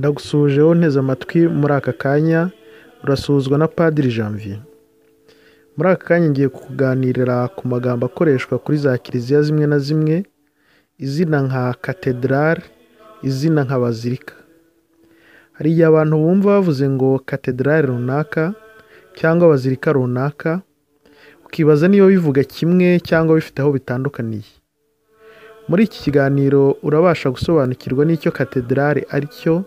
Ndagusuhuje wowe unteze amatwi muri aka kanya, urasuhuzwa na Padiri Janvier. Muri aka kanya ngiye kukuganirira ku magambo akoreshwa kuri za kiliziya zimwe na zimwe, izina nka Cathedrale, izina nka Bazilika. Hari igihe abantu bumva bavuze ngo Cathedrale runaka cyangwa Bazilika runaka, ukibaza niba bivuga kimwe cyangwa bifite aho bitandukaniye. Muri iki kiganiro urabasha gusobanukirwa n'icyo Cathedrale ari cyo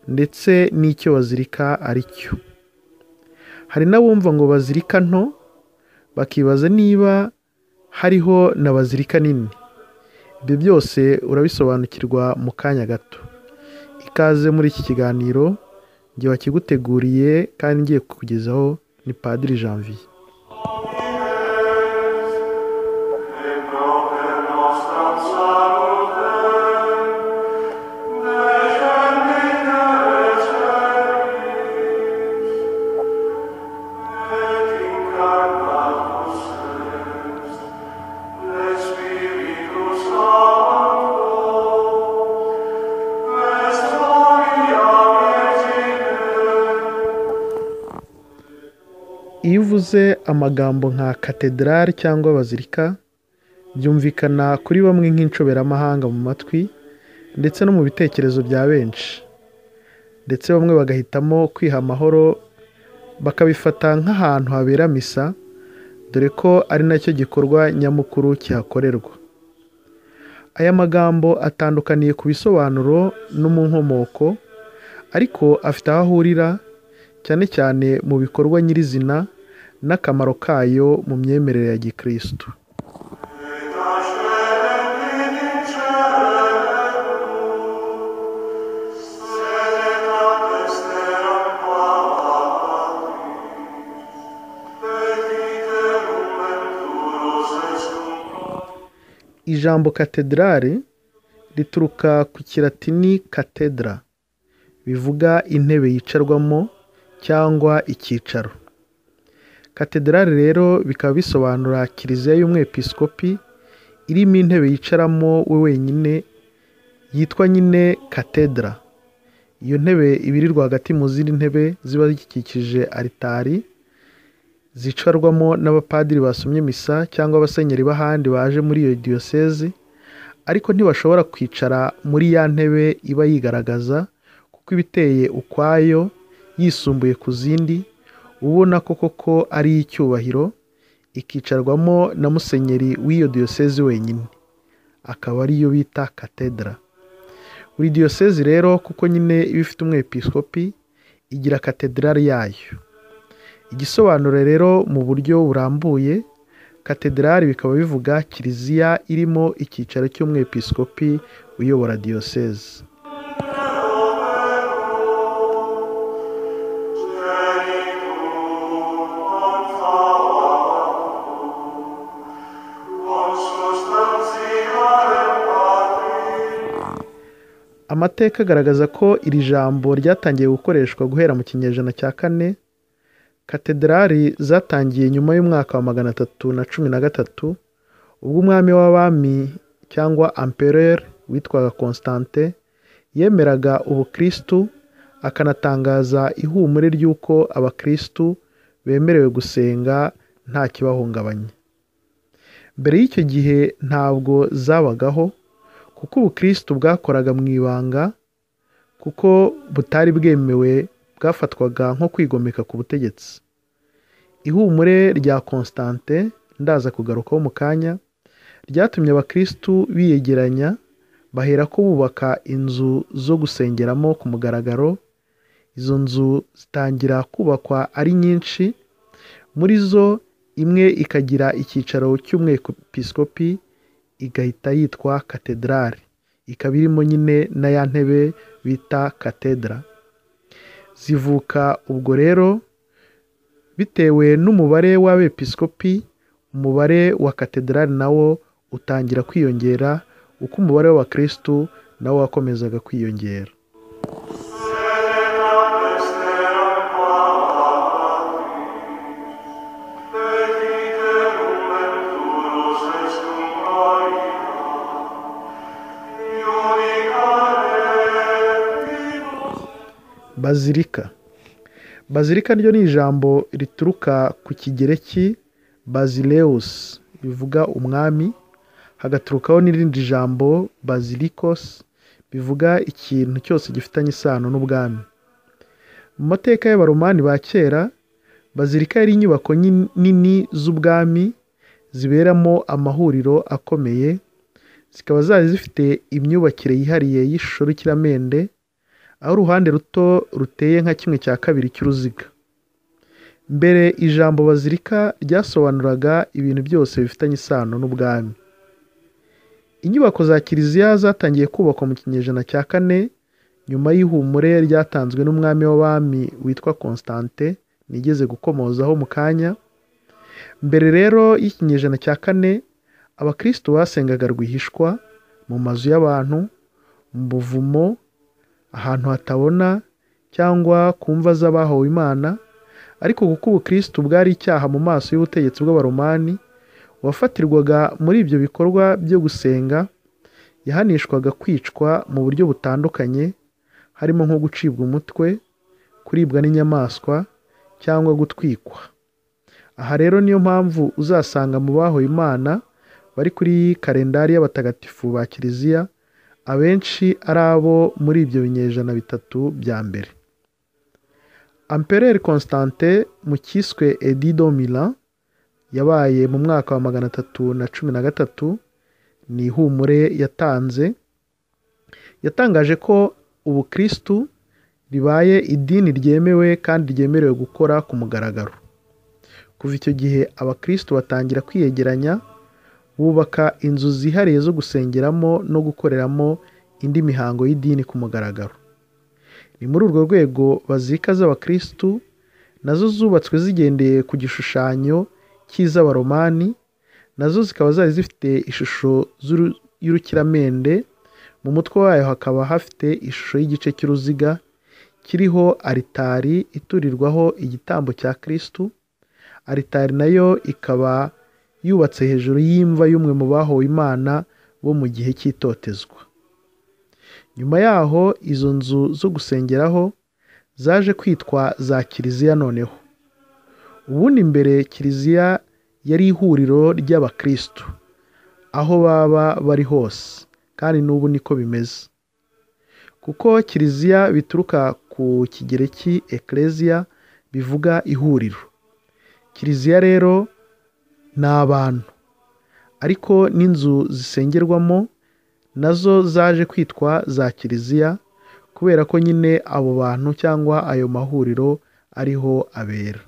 ndetse n'icyo Bazilika ari cyo. Hari n'abumva ngo Bazilika nto bakibaza niba hariho na Bazilika nini. Ibyo byose urabisobanukirwa mu kanya gato. Ikaze muri iki kiganiro, njye wakiguteguriye kandi ngiye kukugezaho ni Padiri Janvier. Iyo uvuze amagambo nka Cathedrale cyangwa Bazilika, byumvikana kuri bamwe nk'inshoberamahanga mu matwi ndetse no mu bitekerezo bya benshi. Ndetse bamwe bagahitamo kwiha amahoro, bakabifata nk'ahantu habera misa, dore ko ari nacyo gikorwa nyamukuru kihakorerwa. Aya magambo atandukaniye ku bisobanuro no mu nkomoko, ariko afite aho ahurira cyane cyane mu bikorwa nyirizina n'akamaro kayo mu myemerere ya Gikristo. Ijambo Cathedrale rituruka ku kilatini cathedra, bivuga intebe yicarwamo cyangwa icyicaro. Cathedrale rero bikaba bisobanura kiliziya y'umwepiskopi irimo intebe yicaramo we wenyine, yitwa nyine Cathedra. Iyo ntebe iba iri rwagati mu zindi ntebe ziba zikikije alitari, zicarwamo n'abapadiri basomye misa cyangwa abasenyeri b'ahandi baje muri iyo diyosezi, ariko ntibashobora kwicara muri ya ntebe iba yigaragaza kuko iba iteye ukwayo yisumbuye ku zindi, ubona ko koko ari icyubahiro, ikicarwamo na musenyeri w'iyo diyosezi wenyine, akaba ariyo bita Cathedra. Buri diyosezi rero kuko nyine iba ifite umwepiskopi, igira Cathedrale yayo. Igisobanuro rero mu buryo burambuye, Cathedrale bikaba bivuga kiliziya irimo icyicaro cy'umwepiskopi uyobora diyosezi. Amateka agaragaza ko iri jambo ryatangiye gukoreshwa guhera mu kinyejana cya 4. Cathedrale zatangiye nyuma y'umwaka wa 313, ubwo umwami w'abami cyangwa empereur witwaga Constantin yemeraga ubukristu, akanatangaza ihumure ry'uko abakristu bemerewe gusenga nta kibahungabanya. Mbere y'icyo gihe ntabwo zabagaho, kuko ubukristu bwakoraga mu ibanga, kuko butari bwemewe, bwafatwaga nko kwigomeka ku butegetsi. Ihumure rya Constantin, ndaza kugarukaho mu kanya, ryatumye abakristu biyegeranya, bahera ko bubaka inzu zo gusengeramo ku mugaragaro. Izo nzu zitangira kubakwa ari nyinshi, muri zo imwe ikagira icyicaro cy'umwepiskopi, igahita yitwa Cathedrale, ikaba irimo nyine na ya ntebe bita Cathedra. Zivuka ubwo rero bitewe n'umubare w'abepiskopi, umubare wa Cathedrale nawo utangira kwiyongera uko umubare w'abakristu nawo wakomezaga kwiyongera. Bazilika. Bazilika ryo ni ijambo rituruka ku kigereki Basileus bivuga umwami, hagaturukaho n'irindi jambo Basilikos bivuga ikintu cyose gifitanye isano n'ubwami. Mu mateka y'abaromani ba kera, Bazilika yari inyubako nini z'ubwami ziberamo amahuriro akomeye, zikaba zari zifite imyubakire yihariye y'ishusho y'urukiramende, aho uruhande ruto ruteye nka 1/2 cy'uruziga. Mbere ijambo Bazilika ryasobanuraga ibintu byose bifitanye isano n'ubwami. Inyubako za kiliziya zatangiye kubakwa mu kinyejana cya 4 nyuma y'ihumure ryatanzwe n'umwami w'abami witwa Constante nigeze gukomozaho mu kanya. Mbere rero y'ikinyejana cya 4, abakristo basengaga rwihishwa mu mazu y'abantu, mu buvumo, ahantu hatabona cyangwa ku mva z'abahowe Imana. Ariko kuko ubukristo bwari icyaha mu maso y'ubutegetsi bw'abaromani, uwafatirwaga muri ibyo bikorwa byo gusenga yahanishwaga kwicwa mu buryo butandukanye, harimo nko gucibwa umutwe, kuribwa n'inyamaswa cyangwa gutwikwa. Aha rero niyo mpamvu uzasanga mu bahowe Imana bari kuri kalendari y'abatagatifu ba kiliziya abenshi ari abo muri ibyo binyejana 3 bya mbere. Empereur Constante mu cyiswe Edit de Milan yabaye mu mwaka wa 313, ni ihumure yatangaje ko ubukristu ribaye idini ryemewe kandi ryemerewe gukora ku mugaragaro. Kuva icyo gihe abakristo batangira kwiyegeranya, bubaka inzu zihariye zo gusengeramo no gukoreramo indi mihango y'idini ku mugaragaro. Ni muri urwo rwego bazilika z'abakristu nazo zubatswe zigendeye ku gishushanyo cy'iz'abaromani, nazo zikaba zari zifite ishusho y'urukiramende. Mu mutwe wayo hakaba hafite ishusho y'igice cy'uruziga kiriho aritari iturirwaho igitambo cya Kristu. Aritari nayo ikaba yubatse hejuru y'imva y'umwe mu bahowe Imana bo mu gihe cy'itotezwa. Nyuma yaho izo nzu zo gusengeraho zaje kwitwa za kiliziya. Noneho ubundi mbere kiliziya yari ihuriro ry'abakristo aho baba bari hose, kandi n'ubu niko bimeze, kuko kiliziya bituruka ku kigereki ecclesia bivuga ihuriro. Kiliziya rero ni abantu, ariko n'inzu zisengerwamo nazo zaje kwitwa za kiliziya kubera ko nyine abo bantu cyangwa ayo mahuriro ariho abera.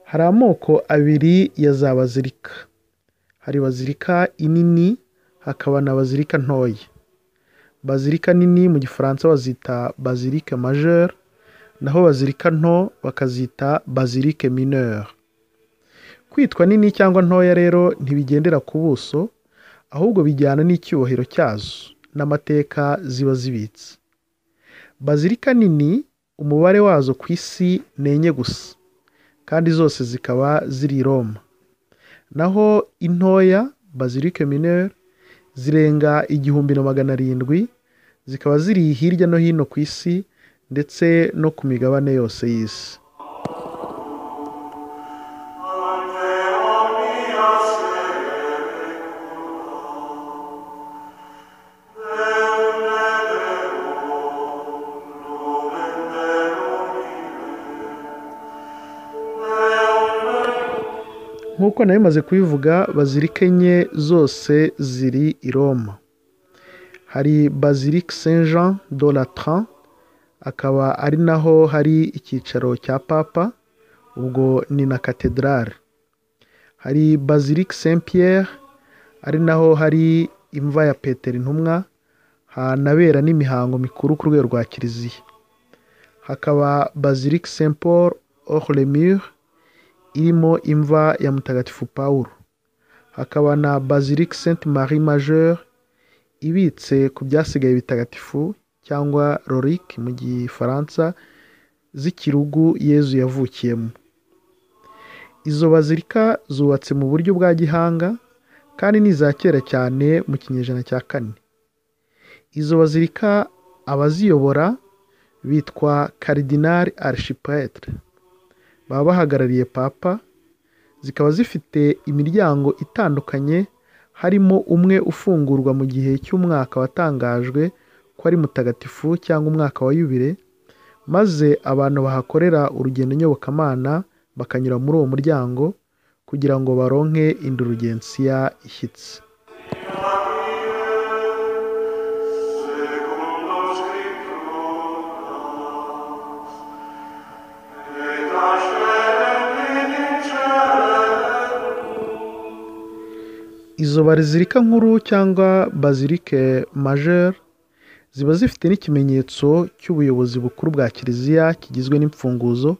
Hari amoko abiri ya za bazilika. Hari bazilika inini, hakaba na bazilika ntoya. Bazilika nini mu gifaransa bazita Basilique majeure, naho bazilika nto bakazita Basilique mineure. Kwitwa nini cyangwa ntoya rero ntibigendera ku buso, ahubwo bijyana n'icyubahiro cyazo n'amateka ziba zibitse. Bazilika nini umubare wazo ku isi ni 4 gusa, kandi zose zikaba ziri i Roma. Naho intoya Basilique mineure zirenga 1700, zikaba ziri hirya no hino ku isi ndetse no ku migabane yose y'isi. Nk'uko nayo maze kubivuga, bazilika enye zose ziri i Roma. Hari Basilique Saint Jean de Latran, akaba ari naho hari icyicaro cya Papa, ubwo ni na Cathedrale. Hari Basilique Saint Pierre, ari naho hari imva ya Petero intumwa, hanabera n'imihango mikuru ku rwego rwa kiliziya. Hakaba Basilique Saint Paul hors les murs irimo imva ya mutagatifu Pawulo. Hakaba na Bazilika Sainte Marie Majeure ibitse ku byasigaye bitagatifu cyangwa relique mu gifaransa z'ikirugu Yezu yavukiyemo. Izo bazilika zubatse mu buryo bwa gihanga kandi ni iza kera cyane mu kinyejana cya 4. Izo bazilika abaziyobora bitwa Cardinal Archiprêtre, baba bahagarariye papa, zikaba zifite imiryango itandukanye, harimo umwe ufungurwa mu gihe cy'umwaka watangajwe ko ari mutagatifu cyangwa umwaka wa yubile, maze abantu bahakorera urugendo nyobokamana bakanyura muri uwo muryango kugira ngo baronke indulgensiya ishyitse. Izo bazilika nkuru cyangwa Bazilike Majeure ziba zifite n'ikimenyetso cy'ubuyobozi bukuru bwa kiliziya kigizwe n'imfunguzo,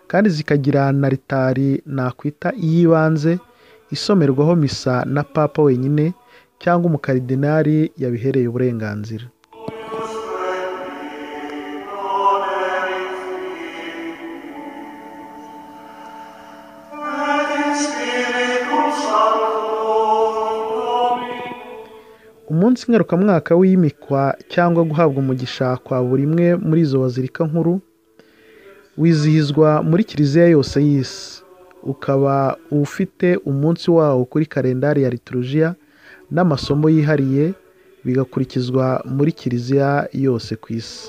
kandi zikagira na ritari nakwita iy'ibanze isomerwaho misa na papa wenyine cyangwa umukaridinari yabihereye uburenganzira. Umunsi ngarukamwaka w'iyimikwa cyangwa guhabwa umugisha kwa buri imwe muri izo bazilika nkuru wizihizwa muri kiliziya yose y'isi, ukaba ufite umunsi wawo kuri kalendari ya liturujia n'amasomo yihariye, bigakurikizwa muri kiliziya yose ku isi.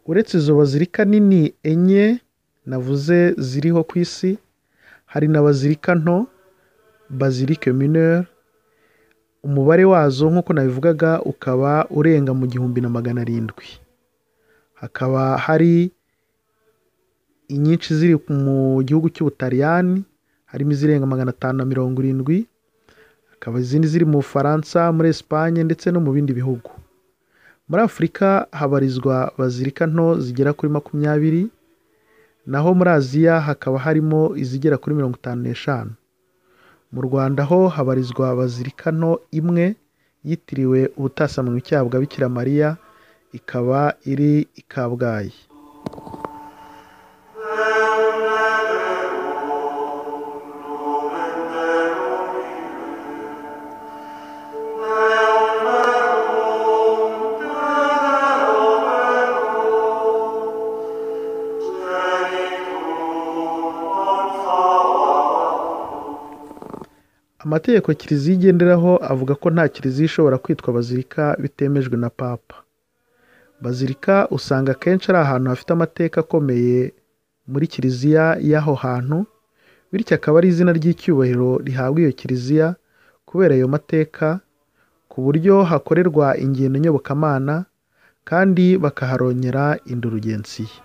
Uretse izo bazilika nini enye navuze ziriho ku isi, hari na bazilika nto, Bazilike Mineure. Umubare wazo nk'uko nabivugaga ukaba urenga mu 1700. Hakaba hari inyinshi ziri mu gihugu cy'Ubutaliyani, harimo izirenga 570, hakaba izindi ziri mu Bufaransa, muri Espagne ndetse no mu bindi bihugu. Muri Afurika habarizwa bazilika nto zigera kuri 20, naho muri Aziya hakaba harimo izigera kuri 55. Mu Rwanda ho habarizwa bazilika nto imwe yitiriwe ubutasamwe icyaha bwa Bikira Mariya, ikaba iri i Kabgayi. Amategeko kiliziya igenderaho avuga ko nta kiliziya ishobora kwitwa bazilika bitemejwe na papa. Bazilika usanga kenshi ari ahantu hafite amateka akomeye muri kiliziya y'aho hantu, bityo akaba ari izina ry'icyubahiro rihabwa iyo kiliziya kubera ayo mateka, ku buryo hakorerwa ingendo nyobokamana kandi bakaharongera indulgensiya.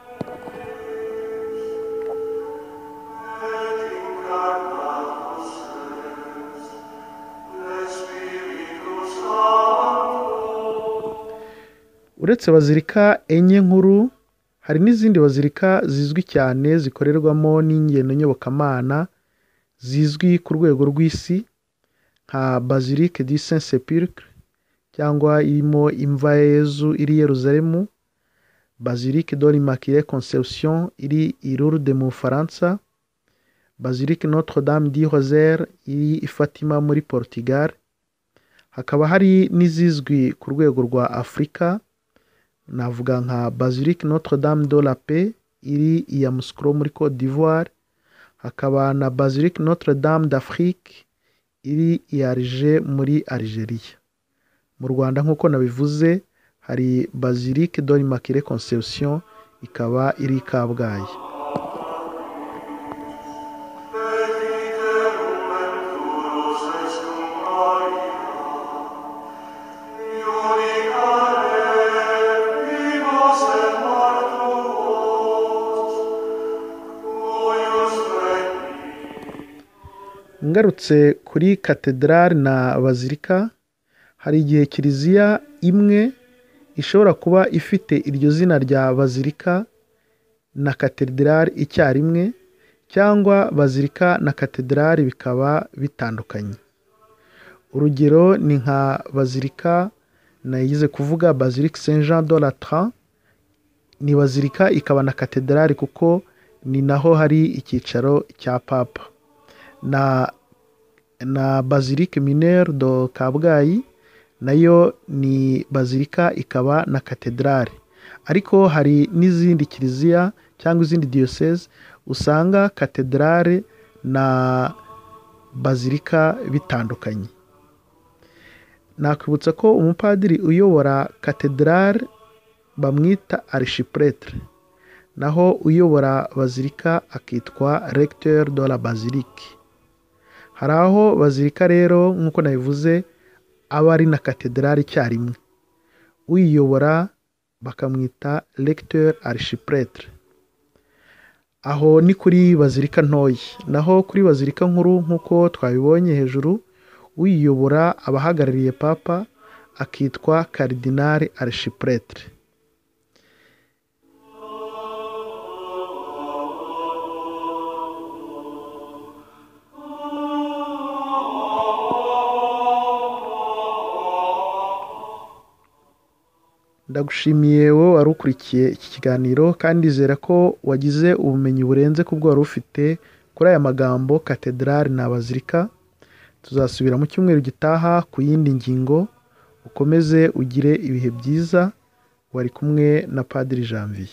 Uretse bazilika enye nkuru, hari n'izindi bazilika zizwi cyane zikorerwamo n'ingendo nyobokamana zizwi ku rwego rw'isi, nka Bazilike du Saint Sepulcre cyangwa irimo imva ya Yezu iri Yerusalemu, Bazilike de l'Immaculée Conception iri i Lourdes mu Bufaransa, Bazilike Notre Dame du Rosaire iri i Fatima muri Portugal. Hakaba hari n'izizwi ku rwego rwa Afurika, navuga nka Bazilike Notre Dame de la Paix iri i Yamoussoukro muri Côte d'Ivoire. Hakaba na Bazilike Notre Dame d'Afrique iri i Alger muri Algeria. Mu Rwanda nk'uko nabivuze hari Bazilike de l'Immaculée Conception, ikaba iri i Kabgayi. Ngarutse kuri Cathedrale na Bazilika, hari igihe kiliziya imwe ishobora kuba ifite iryo zina rya Bazilika na Cathedrale icyarimwe, cyangwa Bazilika na Cathedrale bikaba bitandukanye. Urugero ni nka Bazilika nayigize kuvuga Basilique Saint Jean de Latran, ni Bazilika ikaba na Cathedrale kuko ni naho hari icyicaro cya Papa. Na Basilique Mineure de Kabgayi nayo ni Bazilika ikaba na Cathedrale. Ariko hari n'izindi kiliziya cyangwa izindi diocese usanga Cathedrale na Bazilika bitandukanye. Nakwibutsa ko umupadiri uyobora Cathedrale bamwita archiprêtre, naho uyobora Bazilika akitwa recteur de la Basilique. Hari aho Bazilika rero nk'uko nabivuze aba ari na Cathedrale icyarimwe, uyiyobora bakamwita recteur archiprêtre. Aho ni kuri Bazilika ntoyi, naho kuri Bazilika nkuru nk'uko twabibonye hejuru, uyiyobora abahagarariye Papa akitwa Cardinal archiprêtre. Ndagushimiye wowe wari ukurikiye iki kiganiro, kandi ndizera ko wagize ubumenyi burenze ku bwo wari ufite kuri aya magambo Cathedrale na Bazilika. Tuzasubira mu cyumweru gitaha ku yindi ngingo. Ukomeze ugire ibihe byiza. Wari kumwe na Padiri Janvier.